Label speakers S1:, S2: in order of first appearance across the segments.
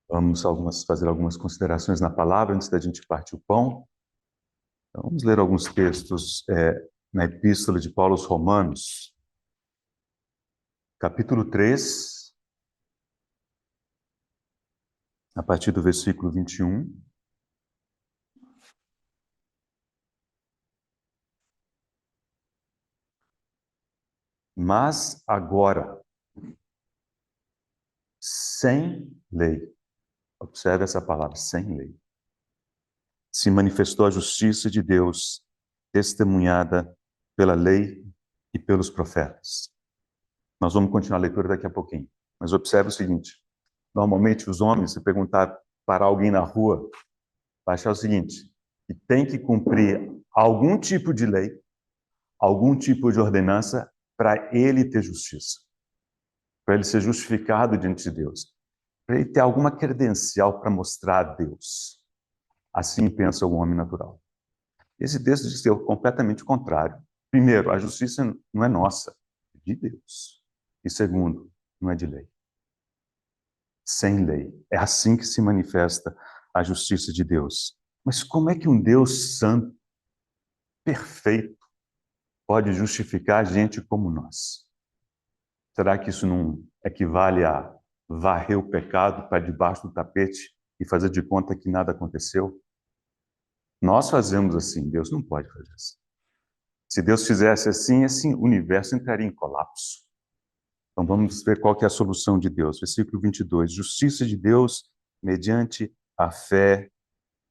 S1: Vamos fazer algumas considerações na palavra antes da gente partir o pão. Então, vamos ler alguns textos na Epístola de Paulo aos Romanos, capítulo 3, a partir do versículo 21. Mas agora, sem lei, observe essa palavra, sem lei, se manifestou a justiça de Deus, testemunhada pela lei e pelos profetas. Nós vamos continuar a leitura daqui a pouquinho. Mas observe o seguinte: normalmente os homens, se perguntar para alguém na rua, vai achar o seguinte, que tem que cumprir algum tipo de lei, algum tipo de ordenança para ele ter justiça, para ele ser justificado diante de Deus, para ele ter alguma credencial para mostrar a Deus. Assim pensa o homem natural. Esse texto diz que é completamente o contrário. Primeiro, a justiça não é nossa, é de Deus. E segundo, não é de lei. Sem lei. É assim que se manifesta a justiça de Deus. Mas como é que um Deus santo, perfeito, pode justificar gente como nós? Será que isso não equivale a varrer o pecado para debaixo do tapete e fazer de conta que nada aconteceu? Nós fazemos assim, Deus não pode fazer assim. Se Deus fizesse assim, o universo entraria em colapso. Então vamos ver qual que é a solução de Deus. Versículo 22. Justiça de Deus mediante a fé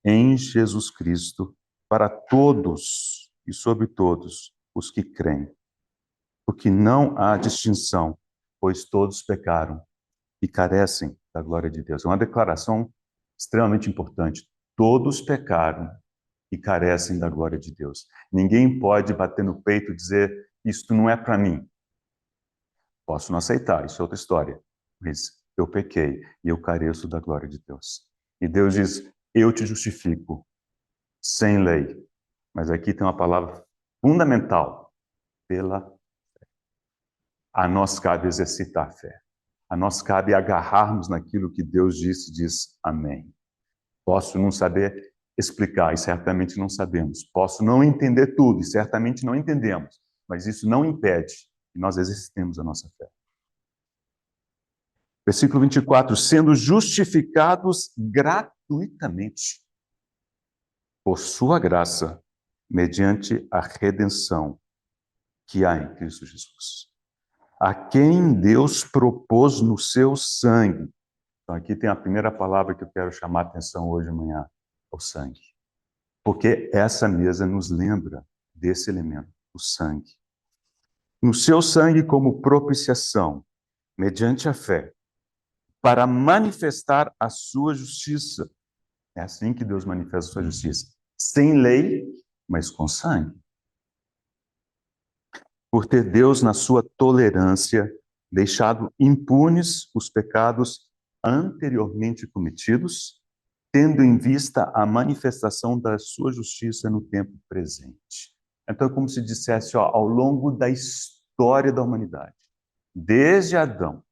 S1: em Jesus Cristo para todos e sobre todos os que creem. Porque não há distinção, pois todos pecaram e carecem da glória de Deus. É uma declaração extremamente importante. Todos pecaram e carecem da glória de Deus. Ninguém pode bater no peito e dizer, isto não é para mim. Posso não aceitar, isso é outra história. Mas eu pequei e eu careço da glória de Deus. E Deus diz, eu te justifico, sem lei. Mas aqui tem uma palavra fundamental, pela fé. A nós cabe exercitar a fé. A nós cabe agarrarmos naquilo que Deus disse, diz amém. Posso não saber explicar, e certamente não sabemos. Posso não entender tudo, e certamente não entendemos. Mas isso não impede que nós exercitemos a nossa fé. Versículo 24, sendo justificados gratuitamente por sua graça, mediante a redenção que há em Cristo Jesus, a quem Deus propôs no seu sangue. Então aqui tem a primeira palavra que eu quero chamar a atenção hoje de manhã, o sangue. Porque essa mesa nos lembra desse elemento, o sangue. No seu sangue como propiciação, mediante a fé, para manifestar a sua justiça. É assim que Deus manifesta a sua justiça. Sem lei, mas com sangue. Por ter Deus, na sua tolerância, deixado impunes os pecados anteriormente cometidos, tendo em vista a manifestação da sua justiça no tempo presente. Então, é como se dissesse, ao longo da história da humanidade, desde Adão,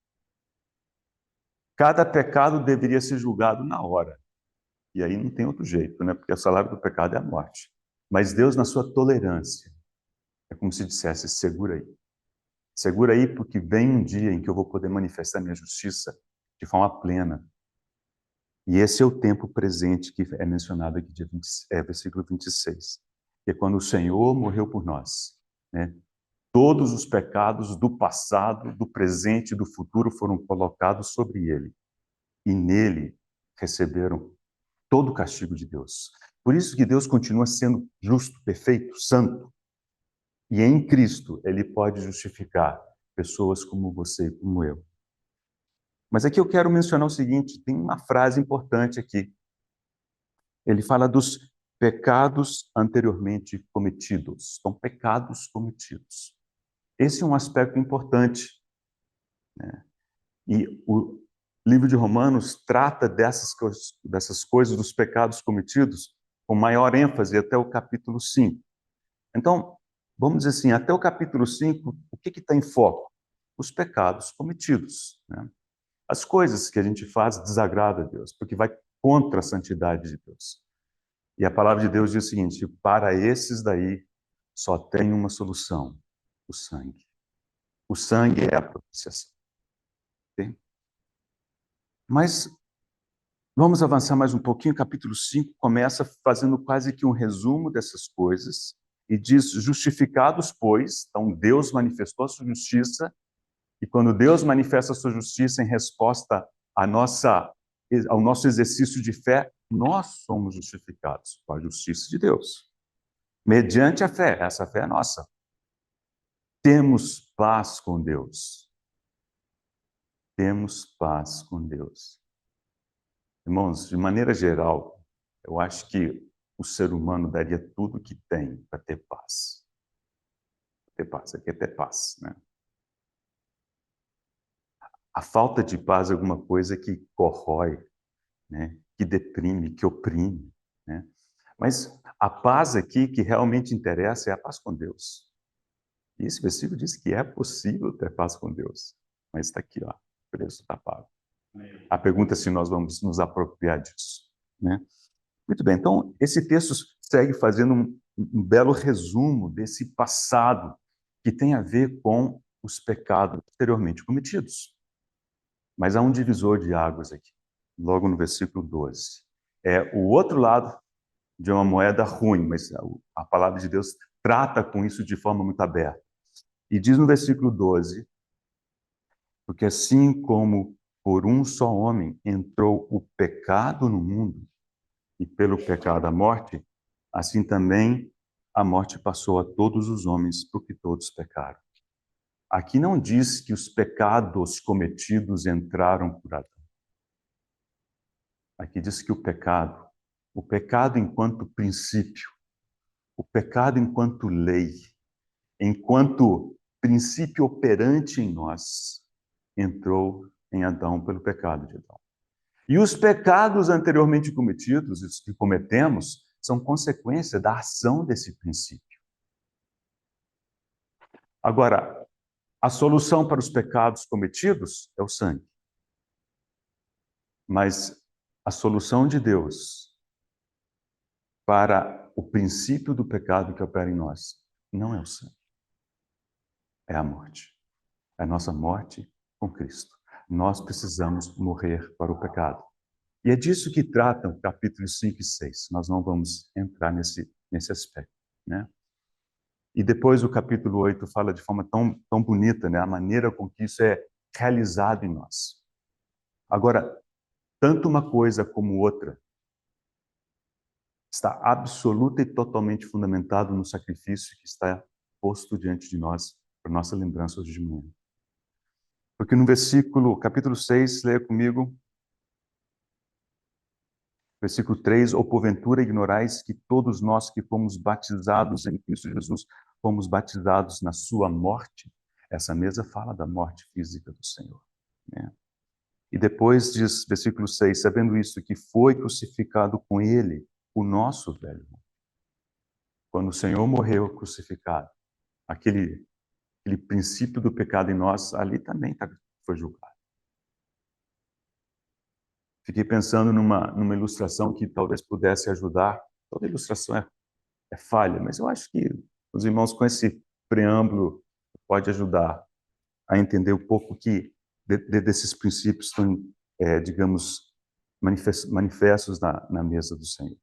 S1: cada pecado deveria ser julgado na hora. E aí não tem outro jeito, né? Porque o salário do pecado é a morte. Mas Deus, na sua tolerância, é como se dissesse, segura aí. Segura aí, porque vem um dia em que eu vou poder manifestar minha justiça de forma plena. E esse é o tempo presente que é mencionado aqui, versículo 26. Que é quando o Senhor morreu por nós, né? Todos os pecados do passado, do presente e do futuro foram colocados sobre ele. E nele receberam todo o castigo de Deus. Por isso que Deus continua sendo justo, perfeito, santo. E em Cristo ele pode justificar pessoas como você e como eu. Mas aqui eu quero mencionar o seguinte, tem uma frase importante aqui. Ele fala dos pecados anteriormente cometidos. São pecados cometidos. Esse é um aspecto importante, né? E o livro de Romanos trata dessas coisas, dos pecados cometidos, com maior ênfase até o capítulo 5. Então, vamos dizer assim, até o capítulo 5, o que está em foco? Os pecados cometidos, né? as coisas que a gente faz desagradam a Deus, porque vai contra a santidade de Deus. E a palavra de Deus diz o seguinte: para esses daí só tem uma solução: o sangue. O sangue é a propiciação. Okay? Mas vamos avançar mais um pouquinho. Capítulo 5 começa fazendo quase que um resumo dessas coisas e diz: justificados, pois, então Deus manifestou a sua justiça, e quando Deus manifesta a sua justiça em resposta ao nosso exercício de fé, nós somos justificados com a justiça de Deus. Mediante a fé, essa fé é nossa. Temos paz com Deus. Temos paz com Deus. Irmãos, de maneira geral, eu acho que o ser humano daria tudo o que tem para ter paz. Ter paz, aqui é ter paz, né? A falta de paz é alguma coisa que corrói, né? Que deprime, que oprime, né? Mas a paz aqui que realmente interessa é a paz com Deus. E esse versículo diz que é possível ter paz com Deus. Mas está aqui, ó, o preço está pago. A pergunta é se nós vamos nos apropriar disso, né? Muito bem, então esse texto segue fazendo um belo resumo desse passado que tem a ver com os pecados anteriormente cometidos. Mas há um divisor de águas aqui, logo no versículo 12. É o outro lado de uma moeda ruim, mas a palavra de Deus trata com isso de forma muito aberta. E diz no versículo 12, porque assim como por um só homem entrou o pecado no mundo, e pelo pecado a morte, assim também a morte passou a todos os homens, porque todos pecaram. Aqui não diz que os pecados cometidos entraram por Adão. Aqui diz que o pecado enquanto princípio, o pecado enquanto lei, enquanto princípio operante em nós, entrou em Adão pelo pecado de Adão. E os pecados anteriormente cometidos, os que cometemos, são consequência da ação desse princípio. Agora, a solução para os pecados cometidos é o sangue. Mas a solução de Deus para o princípio do pecado que opera em nós não é o sangue. É a morte. É a nossa morte com Cristo. Nós precisamos morrer para o pecado. E é disso que tratam capítulos 5 e 6. Nós não vamos entrar nesse aspecto, né? E depois o capítulo 8 fala de forma tão bonita, né? A maneira com que isso é realizado em nós. Agora, tanto uma coisa como outra está absoluta e totalmente fundamentado no sacrifício que está posto diante de nós, para nossa lembrança hoje de manhã. Porque no capítulo 6, leia comigo, versículo 3, ou porventura ignorais que todos nós que fomos batizados em Cristo Jesus, fomos batizados na sua morte? Essa mesa fala da morte física do Senhor, né? E depois diz, versículo 6, sabendo isso, que foi crucificado com ele o nosso velho. Quando o Senhor morreu crucificado, aquele princípio do pecado em nós, ali também foi julgado. Fiquei pensando numa ilustração que talvez pudesse ajudar. Toda ilustração é falha, mas eu acho que os irmãos com esse preâmbulo pode ajudar a entender um pouco que desses princípios estão, digamos, manifestos na mesa do Senhor.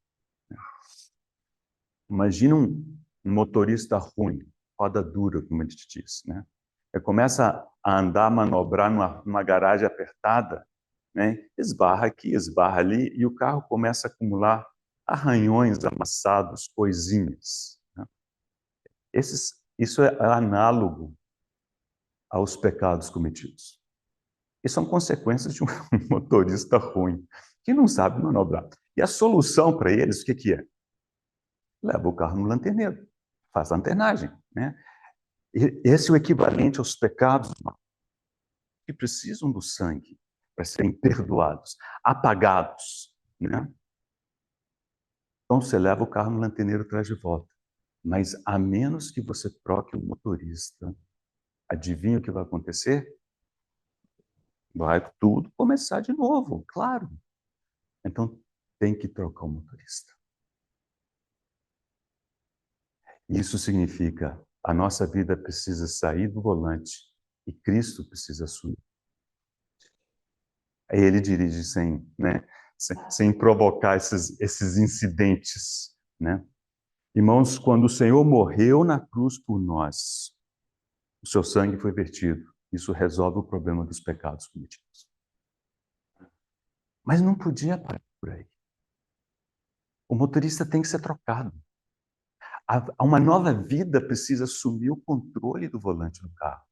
S1: Imagina um motorista ruim, roda dura, como a gente diz, né? Ele começa a andar, manobrar numa garagem apertada, né? Esbarra aqui, esbarra ali, e o carro começa a acumular arranhões, amassados, coisinhas, né? Isso é análogo aos pecados cometidos. E são consequências de um motorista ruim, que não sabe manobrar. E a solução para eles, o que é? Leva o carro no lanterneiro, faz lanternagem, né? Esse é o equivalente aos pecados que precisam do sangue para serem perdoados, apagados, né? Então você leva o carro no lanterneiro e traz de volta. Mas a menos que você troque o motorista, adivinha o que vai acontecer? Vai tudo começar de novo, claro. Então, tem que trocar o motorista. Isso significa a nossa vida precisa sair do volante e Cristo precisa assumir. Aí ele dirige sem provocar esses incidentes, né? Irmãos, quando o Senhor morreu na cruz por nós, o seu sangue foi vertido. Isso resolve o problema dos pecados cometidos. Mas não podia parar por aí. O motorista tem que ser trocado. Uma nova vida precisa assumir o controle do volante do carro.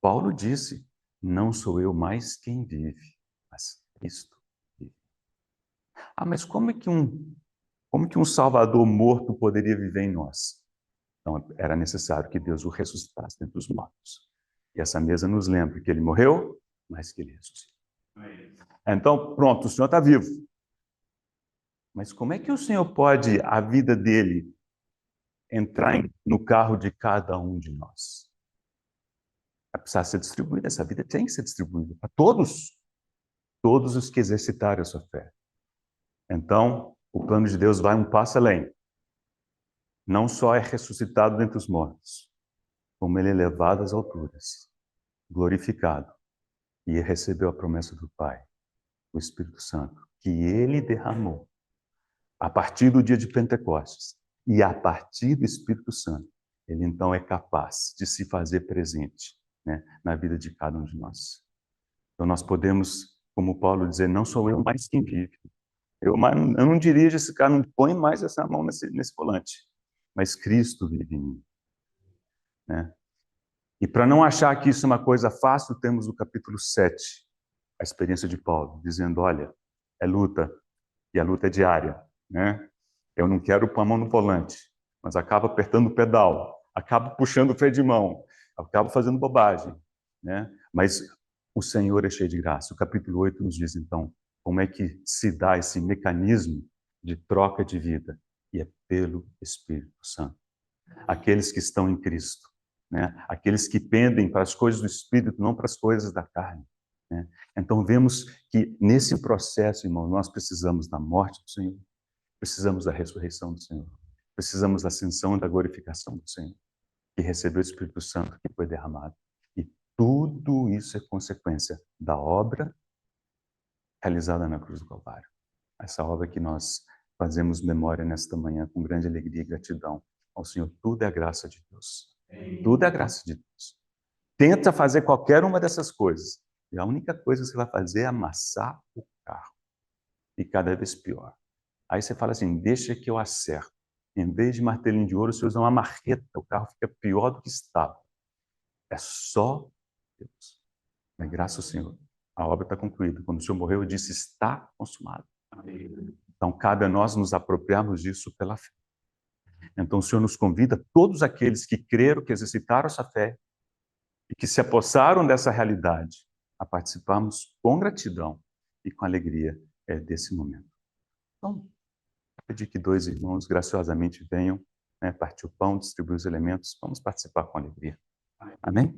S1: Paulo disse, não sou eu mais quem vive, mas Cristo vive. Mas como que um Salvador morto poderia viver em nós? Então, era necessário que Deus o ressuscitasse dentre os mortos. E essa mesa nos lembra que ele morreu, mas que ele ressuscitou. Então, pronto, o Senhor está vivo. Mas como é que o Senhor pode, a vida dele, entrar no carro de cada um de nós? Vai precisar ser distribuída, essa vida tem que ser distribuída para todos os que exercitarem a sua fé. Então, o plano de Deus vai um passo além. Não só é ressuscitado dentre os mortos, como ele é levado às alturas, glorificado, e recebeu a promessa do Pai, o Espírito Santo, que ele derramou a partir do dia de Pentecostes e a partir do Espírito Santo. Ele então é capaz de se fazer presente, né, na vida de cada um de nós. Então nós podemos, como Paulo dizer, não sou eu mais quem vive. Eu não dirijo esse carro, não põe mais essa mão nesse volante. Mas Cristo vive em mim, né? E para não achar que isso é uma coisa fácil, temos no capítulo 7 a experiência de Paulo, dizendo, olha, é luta, e a luta é diária, né? Eu não quero pôr a mão no volante, mas acabo apertando o pedal, acabo puxando o freio de mão, acabo fazendo bobagem, né? Mas o Senhor é cheio de graça. O capítulo 8 nos diz, então, como é que se dá esse mecanismo de troca de vida, e é pelo Espírito Santo. Aqueles que estão em Cristo, né? Aqueles que pendem para as coisas do Espírito, não para as coisas da carne, né? Então vemos que nesse processo, irmão, nós precisamos da morte do Senhor, precisamos da ressurreição do Senhor, precisamos da ascensão e da glorificação do Senhor, que recebeu o Espírito Santo que foi derramado. E tudo isso é consequência da obra realizada na cruz do Calvário. Essa obra que nós fazemos memória nesta manhã com grande alegria e gratidão ao Senhor. Tudo é a graça de Deus. Tudo é a graça de Deus. Tenta fazer qualquer uma dessas coisas, e a única coisa que você vai fazer é amassar o carro. E cada vez pior. Aí você fala assim, deixa que eu acerto. Em vez de martelinho de ouro, você usa uma marreta, o carro fica pior do que estava. É só Deus. Mas graças ao Senhor, a obra está concluída. Quando o Senhor morreu, eu disse, está consumado. Então, cabe a nós nos apropriarmos disso pela fé. Então, o Senhor nos convida, todos aqueles que creram, que exercitaram essa fé e que se apossaram dessa realidade, a participarmos com gratidão e com alegria desse momento. Então, pedir que dois irmãos graciosamente venham, né, partir o pão, distribuir os elementos, vamos participar com alegria. Amém?